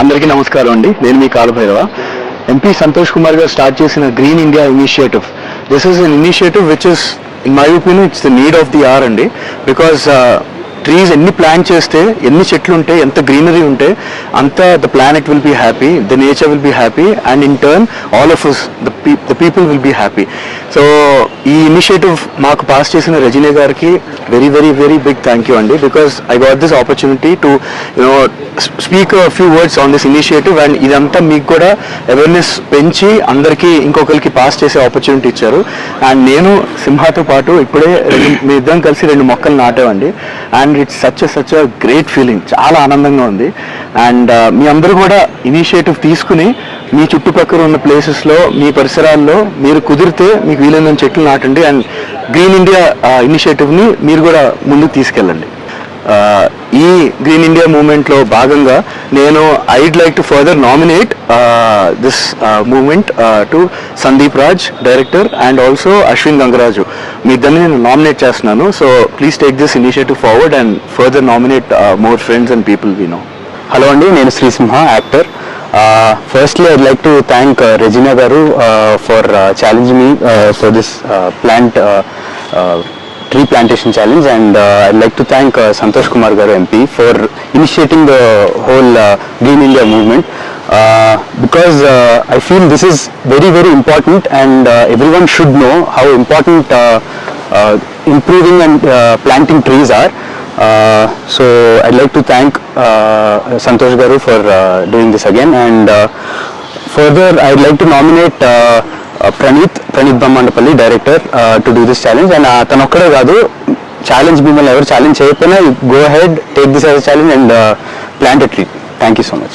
అందరికీ నమస్కారం అండి. నేను మీ కాలభైరవ. ఎంపీ సంతోష్ కుమార్ గారు స్టార్ట్ చేసిన green India initiative, this is an initiative which is in my opinion it's the need of the hour అండి. బికాస్ ట్రీస్ ఎన్ని ప్లాంట్ చేస్తే, ఎన్ని చెట్లు ఉంటే, ఎంత గ్రీనరీ ఉంటే అంత the planet will be happy, the nature will be happy, and in turn all of us the people will be happy. So ఈ ఇనిషియేటివ్ మాకు పాస్ చేసిన రజనీ గారికి very very very big thank you అండి. Because I got this opportunity to speak few words on this initiative, and ఇదంతా మీకు కూడా awareness పెంచి అందరికీ ఇంకొకరికి పాస్ చేసే ఆపర్చునిటీ ఇచ్చారు. అండ్ నేను సింహాతో పాటు ఇప్పుడే మీ ఇద్దరం కలిసి 2 మొక్కలు నాటామండి. And it's such a great feeling, చాలా ఆనందంగా ఉంది. అండ్ మీ అందరూ కూడా ఇనిషియేటివ్ తీసుకుని మీ చుట్టుపక్కల ఉన్న ప్లేసెస్లో, మీ పరిసరాల్లో మీరు కుదిరితే మీకు వీలైన చెట్లు నాటండి. అండ్ గ్రీన్ ఇండియా ఇనిషియేటివ్ని మీరు కూడా ముందుకు తీసుకెళ్ళండి. ఈ గ్రీన్ ఇండియా మూవ్మెంట్లో భాగంగా నేను I'd like to further nominate this movement to Sandeep Raj, director, and also Ashwin Gangaraju. మీ ఇద్దరిని నేను నామినేట్ చేస్తున్నాను. So please take this initiative forward and further nominate more friends and people we know. Hello అండి, నేను Srisimha, actor. Firstly, I'd like to thank Regina Garu for challenging me for this tree plantation challenge, and I'd like to thank Santosh Kumar Garu MP for initiating the whole Green India movement, because I feel this is very very important, and everyone should know how important improving and planting trees are. So I'd like to thank Santosh Garu for doing this again, and further I'd like to nominate Praneeth Bammandapalli, director, to do this challenge. And tanu okkade kaadu, challenge mimmalni evaru challenge cheyapona, go ahead, take this as a challenge and plant a tree. Thank you so much.